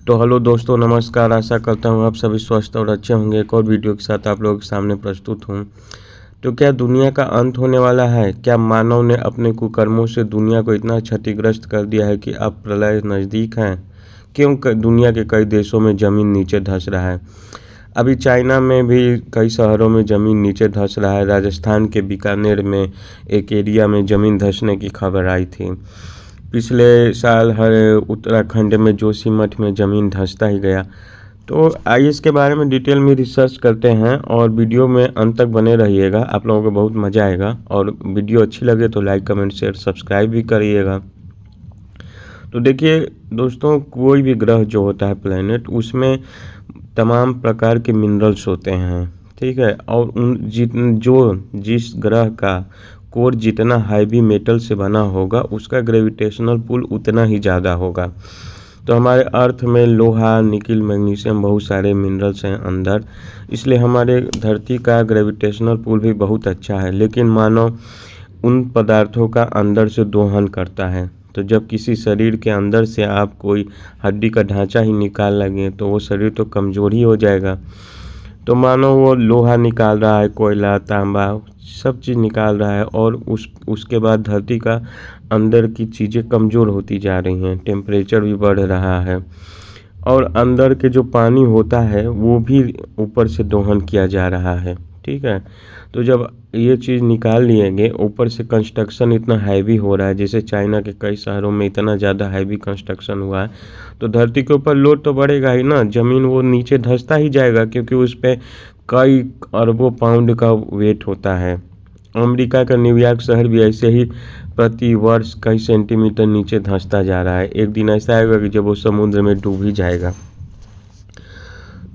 तो हेलो दोस्तों, नमस्कार। आशा करता हूँ आप सभी स्वस्थ और अच्छे होंगे। एक और वीडियो के साथ आप लोगों के सामने प्रस्तुत हूँ। तो क्या दुनिया का अंत होने वाला है? क्या मानव ने अपने कुकर्मों से दुनिया को इतना क्षतिग्रस्त कर दिया है कि अब प्रलय नज़दीक है? क्यों दुनिया के कई देशों में ज़मीन नीचे धंस रहा है? अभी चाइना में भी कई शहरों में ज़मीन नीचे धंस रहा है। राजस्थान के बीकानेर में एक एरिया में ज़मीन धंसने की खबर आई थी। पिछले साल हर उत्तराखंड में जोशीमठ में ज़मीन धंसता ही गया। तो आइए इसके बारे में डिटेल में रिसर्च करते हैं और वीडियो में अंत तक बने रहिएगा। आप लोगों को बहुत मज़ा आएगा और वीडियो अच्छी लगे तो लाइक कमेंट शेयर सब्सक्राइब भी करिएगा। तो देखिए दोस्तों, कोई भी ग्रह जो होता है प्लेनेट, उसमें तमाम प्रकार के मिनरल्स होते हैं, ठीक है। और जिस ग्रह का कोर जितना हैवी मेटल से बना होगा उसका ग्रेविटेशनल पुल उतना ही ज़्यादा होगा। तो हमारे अर्थ में लोहा, निकिल, मैग्नीशियम बहुत सारे मिनरल्स हैं अंदर, इसलिए हमारे धरती का ग्रेविटेशनल पुल भी बहुत अच्छा है। लेकिन मानव उन पदार्थों का अंदर से दोहन करता है। तो जब किसी शरीर के अंदर से आप कोई हड्डी का ढांचा ही निकाल लेंगे तो वो शरीर तो कमज़ोर ही हो जाएगा। तो मानो वो लोहा निकाल रहा है, कोयला, तांबा, सब चीज़ निकाल रहा है और उसके बाद धरती का अंदर की चीज़ें कमज़ोर होती जा रही हैं, टेम्परेचर भी बढ़ रहा है और अंदर के जो पानी होता है वो भी ऊपर से दोहन किया जा रहा है, ठीक है। तो जब ये चीज़ निकाल लिएंगे, ऊपर से कंस्ट्रक्शन इतना हैवी हो रहा है, जैसे चाइना के कई शहरों में इतना ज़्यादा हैवी कंस्ट्रक्शन हुआ है, तो धरती के ऊपर लोड तो बढ़ेगा ही ना। ज़मीन वो नीचे धंसता ही जाएगा क्योंकि उस पर कई अरबों पाउंड का वेट होता है। अमेरिका का न्यूयॉर्क शहर भी ऐसे ही प्रति वर्ष कई सेंटीमीटर नीचे धंसता जा रहा है। एक दिन ऐसा आएगा कि जब वो समुद्र में डूब ही जाएगा।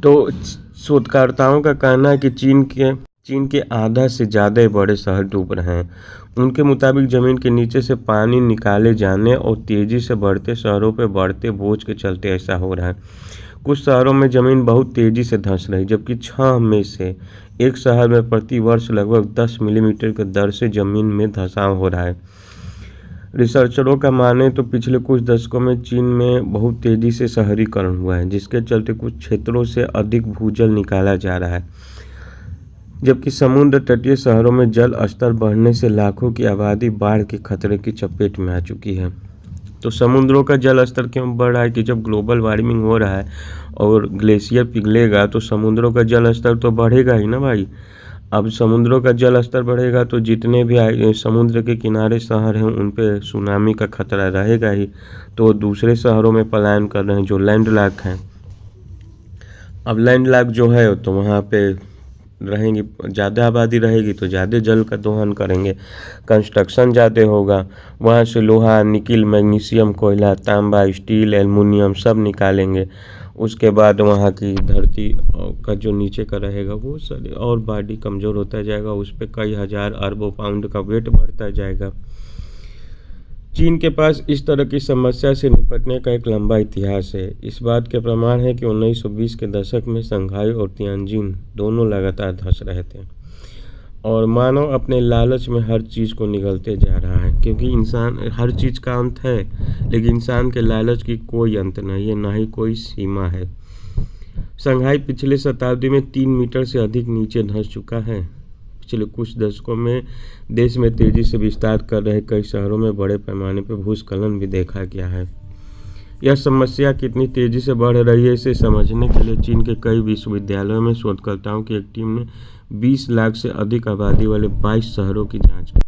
तो शोधकर्ताओं का कहना है कि चीन के आधा से ज़्यादा बड़े शहर डूब रहे हैं। उनके मुताबिक ज़मीन के नीचे से पानी निकाले जाने और तेज़ी से बढ़ते शहरों पर बढ़ते बोझ के चलते ऐसा हो रहा है। कुछ शहरों में ज़मीन बहुत तेज़ी से धंस रही, जबकि 6 में से एक शहर में प्रति वर्ष लगभग 10 मिलीमीटर की दर से ज़मीन में धंसाव हो रहा है। रिसर्चरों का माने तो पिछले कुछ दशकों में चीन में बहुत तेज़ी से शहरीकरण हुआ है, जिसके चलते कुछ क्षेत्रों से अधिक भूजल निकाला जा रहा है, जबकि समुद्र तटीय शहरों में जल स्तर बढ़ने से लाखों की आबादी बाढ़ के खतरे की चपेट में आ चुकी है। तो समुद्रों का जल स्तर क्यों बढ़ रहा है कि जब ग्लोबल वार्मिंग हो रहा है और ग्लेशियर पिघलेगा तो समुद्रों का जल स्तर तो बढ़ेगा ही ना भाई। अब समुद्रों का जल स्तर बढ़ेगा तो जितने भी समुद्र के किनारे शहर हैं उन पे सुनामी का खतरा रहेगा ही। तो दूसरे शहरों में पलायन कर रहे हैं जो लैंडलॉक हैं। अब लैंडलॉक जो है तो वहाँ पे रहेंगी, ज़्यादा आबादी रहेगी तो ज़्यादा जल का दोहन करेंगे, कंस्ट्रक्शन ज़्यादा होगा, वहाँ से लोहा, निकिल, मैग्नीशियम, कोयला, तांबा, स्टील, एल्युमिनियम सब निकालेंगे। उसके बाद वहाँ की धरती का जो नीचे का रहेगा वो सारी और बॉडी कमज़ोर होता जाएगा, उस पर कई हज़ार अरबों पाउंड का वेट बढ़ता जाएगा। चीन के पास इस तरह की समस्या से निपटने का एक लंबा इतिहास है। इस बात के प्रमाण है कि 1920 के दशक में शंघाई और तियानजिन दोनों लगातार धंस रहे थे और मानव अपने लालच में हर चीज़ को निगलते जा रहा है, क्योंकि इंसान हर चीज़ का अंत है लेकिन इंसान के लालच की कोई अंत नहीं है, ना ही कोई सीमा है। शंघाई पिछले शताब्दी में 3 मीटर से अधिक नीचे धंस चुका है। पिछले कुछ दशकों में देश में तेज़ी से विस्तार कर रहे कई शहरों में बड़े पैमाने पर भूस्खलन भी देखा गया है। यह समस्या कितनी तेज़ी से बढ़ रही है इसे समझने के लिए चीन के कई विश्वविद्यालयों में शोधकर्ताओं की एक टीम ने 20 लाख से अधिक आबादी वाले 22 शहरों की जांच की।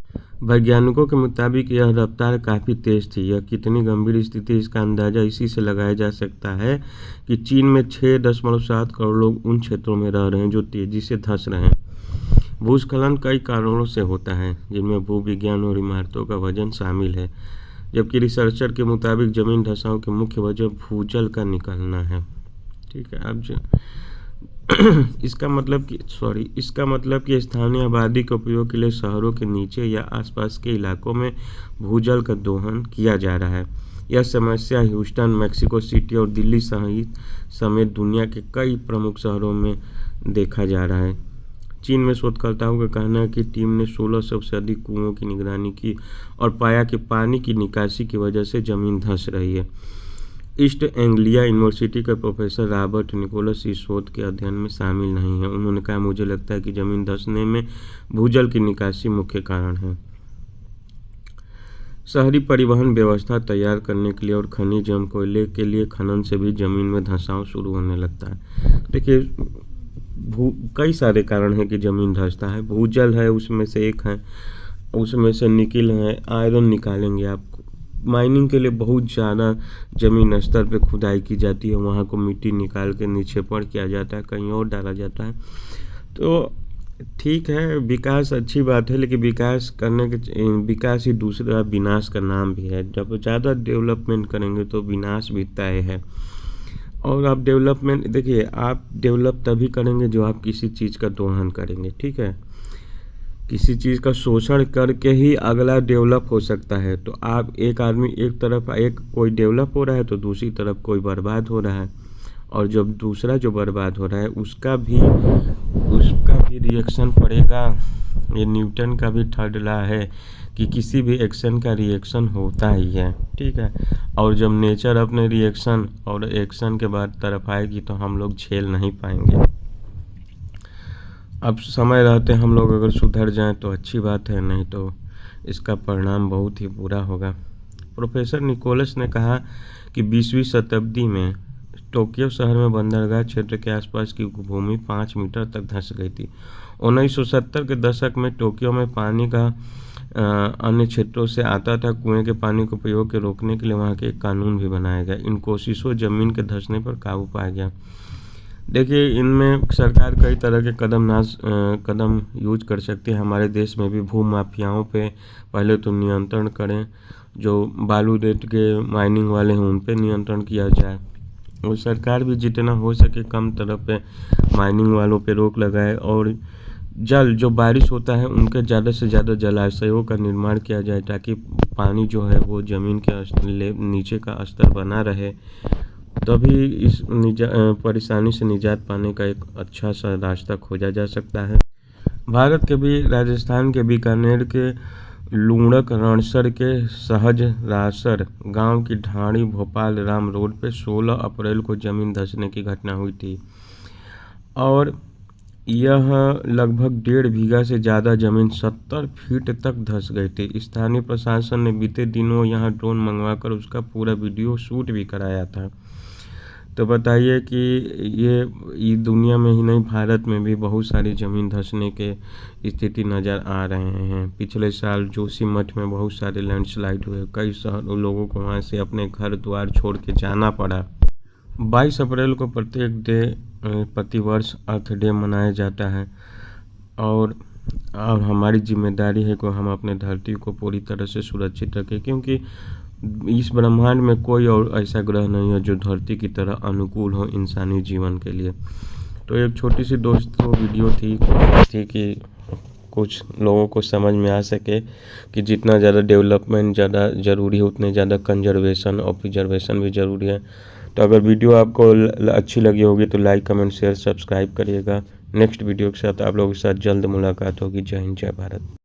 वैज्ञानिकों के मुताबिक यह रफ्तार काफ़ी तेज़ थी। यह कितनी गंभीर स्थिति इसका अंदाज़ा इसी से लगाया जा सकता है कि चीन में 6.7 करोड़ लोग उन क्षेत्रों में रह रहे हैं जो तेज़ी से धंस रहे हैं। भूस्खलन कई कारणों से होता है, जिनमें भूविज्ञान और इमारतों का वजन शामिल है, जबकि रिसर्चर के मुताबिक ज़मीन धंसाव की मुख्य वजह भूजल का निकलना है, ठीक है। अब इसका मतलब कि स्थानीय आबादी के उपयोग के लिए शहरों के नीचे या आसपास के इलाकों में भूजल का दोहन किया जा रहा है। यह समस्या ह्यूस्टन, मैक्सिको सिटी और दिल्ली समेत दुनिया के कई प्रमुख शहरों में देखा जा रहा है। चीन में शोधकर्ताओं का कहना है कि टीम ने 1600 से अधिक कुओं की निगरानी की और पाया कि पानी की निकासी की वजह से ज़मीन धंस रही है। ईस्ट एंग्लिया यूनिवर्सिटी के प्रोफेसर रॉबर्ट निकोलस इस शोध के अध्ययन में शामिल नहीं हैं। उन्होंने कहा, मुझे लगता है कि जमीन धंसने में भूजल की निकासी मुख्य कारण है। शहरी परिवहन व्यवस्था तैयार करने के लिए और खनिज एवं कोयले के लिए खनन से भी जमीन में धंसाव शुरू होने लगता है। देखिए, कई सारे कारण हैं कि जमीन धंसता है। भूजल है, उसमें से एक है, उसमें से निकिल है, आयरन निकालेंगे आप। माइनिंग के लिए बहुत ज़्यादा ज़मीन स्तर पे खुदाई की जाती है, वहाँ को मिट्टी निकाल के निक्षेपण किया जाता है, कहीं और डाला जाता है। तो ठीक है, विकास अच्छी बात है, लेकिन विकास ही दूसरा विनाश का नाम भी है। जब ज़्यादा डेवलपमेंट करेंगे तो विनाश भी तय है। और आप डेवलपमेंट देखिए, आप डेवलप तभी करेंगे जो आप किसी चीज़ का दोहन करेंगे, ठीक है। किसी चीज़ का शोषण करके ही अगला डेवलप हो सकता है। तो आप एक आदमी एक तरफ कोई डेवलप हो रहा है तो दूसरी तरफ कोई बर्बाद हो रहा है, और जब दूसरा जो बर्बाद हो रहा है उसका भी रिएक्शन पड़ेगा। ये न्यूटन का भी थर्ड लॉ है कि किसी भी एक्शन का रिएक्शन होता ही है, ठीक है। और जब नेचर अपने रिएक्शन और एक्शन के बाद तरफ आएगी तो हम लोग झेल नहीं पाएंगे। अब समय रहते हम लोग अगर सुधर जाएं तो अच्छी बात है, नहीं तो इसका परिणाम बहुत ही बुरा होगा। प्रोफेसर निकोलस ने कहा कि 20वीं शताब्दी में टोक्यो शहर में बंदरगाह क्षेत्र के आसपास की भूमि 5 मीटर तक धंस गई थी। 1970 के दशक में टोक्यो में पानी का अन्य क्षेत्रों से आता था। कुएं के पानी को प्रयोग के रोकने के लिए वहाँ के एक कानून भी बनाया गया। इन कोशिशों जमीन के धंसने पर काबू पाया गया। देखिए, इनमें सरकार कई तरह के कदम यूज कर सकती है। हमारे देश में भी भू माफियाओं पे पहले तो नियंत्रण करें, जो बालू रेत के माइनिंग वाले हैं उन पे नियंत्रण किया जाए, और सरकार भी जितना हो सके कम तरफ पे माइनिंग वालों पे रोक लगाए, और जो बारिश होता है उनके ज़्यादा से ज़्यादा जलाशयों का निर्माण किया जाए, ताकि पानी जो है वो ज़मीन के नीचे का स्तर बना रहे। तभी इस परेशानी से निजात पाने का एक अच्छा सा रास्ता खोजा जा सकता है। भारत के भी राजस्थान के बीकानेर के लूणक रणसर के सहजरासर गांव की ढाणी भोपाल राम रोड पे 16 अप्रैल को जमीन धंसने की घटना हुई थी, और यह लगभग 1.5 बीघा से ज़्यादा जमीन 70 फीट तक धंस गई थी। स्थानीय प्रशासन ने बीते दिनों यहां ड्रोन मंगवाकर उसका पूरा वीडियो शूट भी कराया था। तो बताइए कि ये दुनिया में ही नहीं, भारत में भी बहुत सारी ज़मीन धंसने के स्थिति नज़र आ रहे हैं। पिछले साल जोशीमठ में बहुत सारे लैंडस्लाइड हुए, कई लोगों को वहाँ से अपने घर द्वार छोड़ के जाना पड़ा। 22 अप्रैल को प्रतिवर्ष अर्थ डे मनाया जाता है, और हमारी जिम्मेदारी है कि हम अपने धरती को पूरी तरह से सुरक्षित रखें, क्योंकि इस ब्रह्मांड में कोई और ऐसा ग्रह नहीं है जो धरती की तरह अनुकूल हो इंसानी जीवन के लिए। तो एक छोटी सी दोस्तों वीडियो थी कि कुछ लोगों को समझ में आ सके कि जितना ज़्यादा डेवलपमेंट ज़्यादा ज़रूरी है उतने ज़्यादा कंजर्वेशन और प्रिजर्वेशन भी ज़रूरी है। तो अगर वीडियो आपको अच्छी लगी होगी तो लाइक, कमेंट, शेयर, सब्सक्राइब करिएगा। नेक्स्ट वीडियो के साथ आप लोगों के साथ जल्द मुलाकात होगी। जय हिंद, जय भारत।